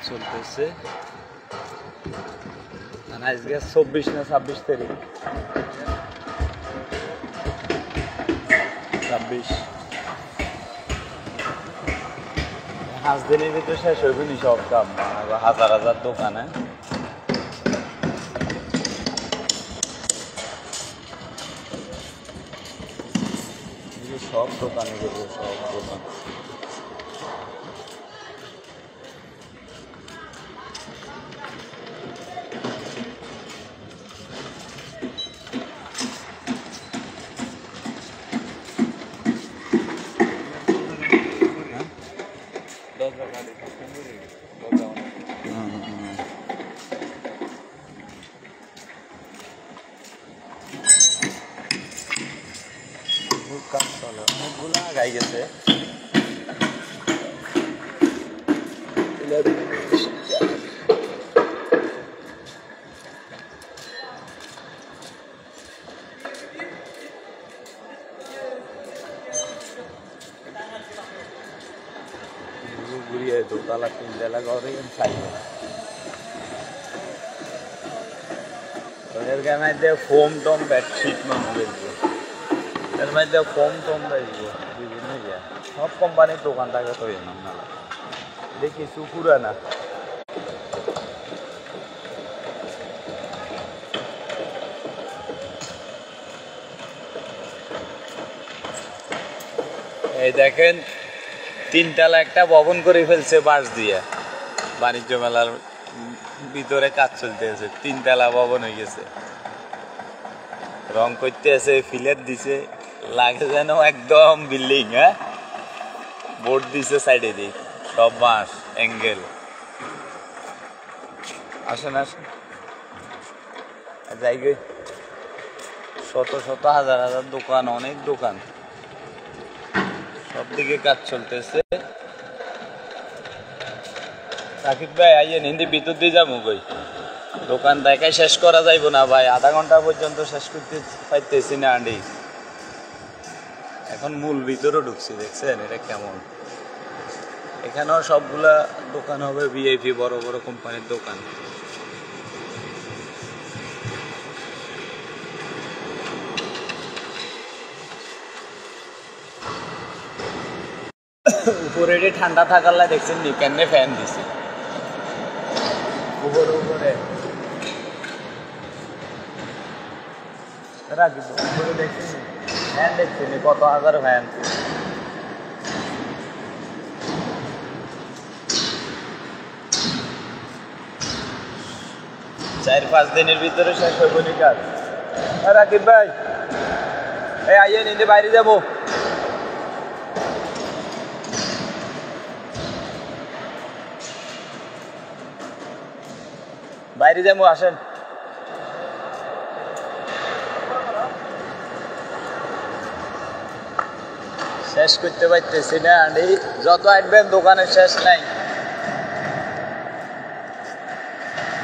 চলতেছে। আজকে 24 না 26 তারিখ, 26। 5 দিনের ভিতরে শেষ হইব নি সব কাম, হাজার হাজার দোকানে। সব দোকানে গেছে, সব দোকান। কাজ চলে, অনেকগুলো আগাই গেছে। ঘুরিয়ে দোতলা 3 ঘরে ওদের মধ্যে ফোম টম বেডশিট মানুষ, এর মধ্যে ফোম টম দেখবো বিভিন্ন সব কোম্পানির দোকান থাকে তো এনাম না দেখি সুপুরা না। এই দেখেন 3 তলা একটা ভবন করে ফেলছে বাঁশ দিয়ে, বাণিজ্য মেলার ভিতরে কাজ চলতেছে। 3 তলা ভবন হয়ে গেছে, রং করতে আছে, ফিলেট দিছে, লাগে যেন একদম বিল্ডিং। হ্যাঁ, বোর্ড দিছে সাইডে দিয়ে, সব বাঁশ অ্যাঙ্গেল। আসেন আসেন, জায়গায় শত শত হাজার হাজার দোকান, অনেক দোকান, সব দিকে কাজ চলতেছে। সাকিব ভাই আইয়েন, হিন্দি ভিতর দিয়ে যাবো কই, দোকান দেখাই শেষ করা যাইব না ভাই, আধা ঘন্টা পর্যন্ত শেষ করতে পাইতেছি না। আন্ডি এখন মূল ভিতরে ঢুকছি, দেখছেন এটা কেমন। এখানেও সবগুলা দোকান হবে ভিআইপি, বড় বড় কোম্পানির দোকান। উপরে ঠান্ডা থাকার লাই দেখছেন নি কেমনে ফ্যান দিছে উপরে উপরে দেখছেন, ফ্যান দেখছেন কত হাজার ফ্যান। 4-5 দিনের ভিতরে শেষ হইব নি কাজ। রাকিব ভাই এই আইয়েন, ইন্দি বাইরে যাবো। বাইরে যাবো, আসেন। শেষ করতে পারতেছি না আন্ডি, যত আসবেন দোকানের শেষ নাই।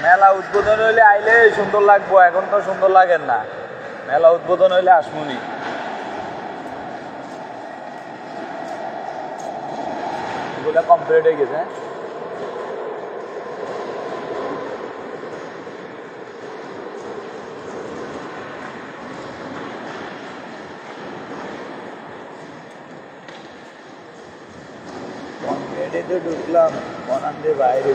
মেলা উদ্বোধন হইলে আইলে সুন্দর লাগবো, এখন তো সুন্দর লাগেন না। মেলা উদ্বোধন হইলে আসমুনি। এগুলো কমপ্লিট হয়ে গেছে। কমপ্লিটে ঢুকলাম, বনান দিয়ে বাইরে।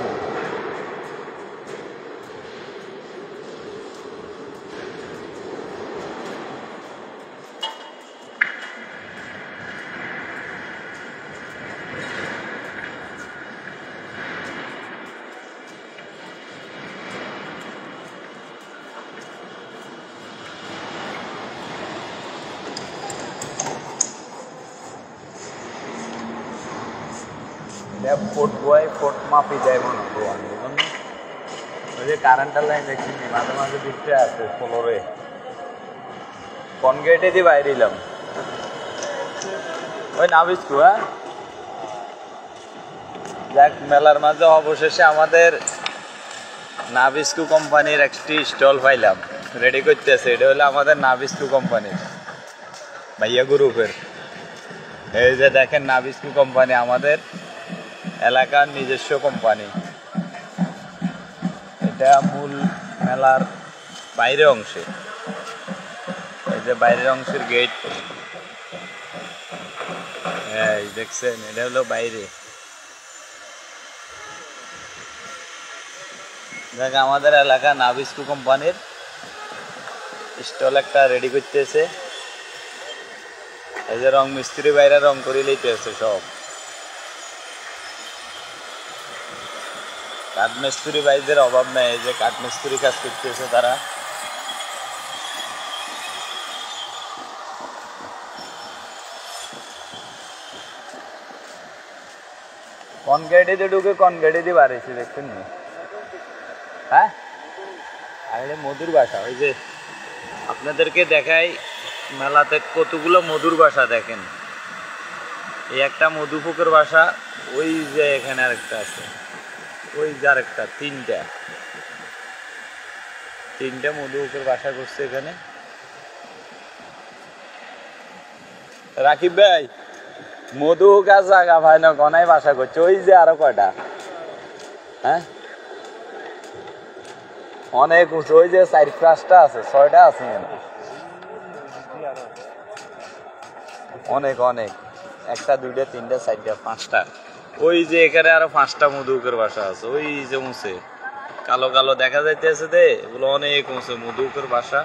ফুট বয় ফুট মাপি যায় মনে হয়, ওই যে কারেন্টের লাইন দেখছি মাঝে মাঝে দিকতে আছে ফ্লোরে। কোন গেটে দিয়ে বাইরে এলাম, ওই নাবিস্কু। হ্যাঁ, যাক মেলার মাঝে অবশেষে আমাদের নাবিস্কু কোম্পানির একটি স্টল পাইলাম, রেডি করতেছে। এটা হলো আমাদের নাবিস্কু কোম্পানির ভাইয়া গ্রুপের। এই যে দেখেন নাবিস্কু কোম্পানি আমাদের এলাকার নিজস্ব কোম্পানি। এটা মূল মেলার বাইরের অংশে, এই যে বাইরের অংশের গেট, হ্যাঁ দেখছেন, এটা হলো বাইরে। দেখ আমাদের এলাকা নাবিস্কো কোম্পানির স্টল একটা রেডি করতেছে। এই যে রং মিস্ত্রি বাইরে রং করে লইতেছে সব, কাঠমিস্ত্রি ভাইদের অভাব নাই, এই যে কাঠমিস্ত্রি কাজ করতেছে তারা। কোন গাড়ি দিয়ে ঢুকে কোন গাড়ি দিয়ে বাড়িয়েছি দেখছেন না? হ্যাঁ আরে মধুর বাসা, ওই যে আপনাদেরকে দেখাই মেলাতে কতগুলো মধুর বাসা দেখেন। এই একটা মধুপুকের বাসা, ওই যে এখানে আরেকটা আছে, ওই যে আরেকটা, তিনটা মধুপুকের বাসা করছে এখানে। রাকিব ভাই মধু গাছ জায়গা ভাই না গনায় বাসা করছে, ওই যে আরো কয়টা, হ্যাঁ অনেক উঁচু, ওই যে 4-5টা আছে, 6টা আছে অনেক অনেক, 1টা 2টা 3টা 4টা 5টা। ওই যে এখানে আরো 5টা মধুকের বাসা আছে, ওই যে উঁচে কালো কালো দেখা যাইতেছে দে, এগুলো অনেক উঁচু মধুকের বাসা।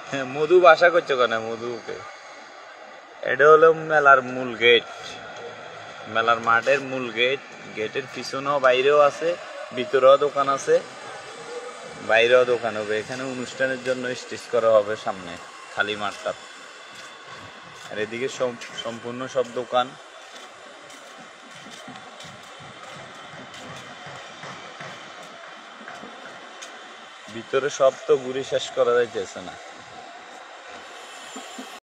হ্যাঁ মধু বাসা করছে কেন মধুকে? এটা হলো মেলার মূল গেট, মেলার মাঠের মূল গেট। গেটের পিছনেও বাইরেও আছে, ভিতরেও দোকান আছে, বাইরেও দোকান হবে। এখানে অনুষ্ঠানের জন্য স্টেজ করা হবে সামনে খালি মাঠটা, আর এদিকে সম্পূর্ণ সব দোকান। ভিতরে সব তো ঘুরে শেষ করা যাইতেছে না।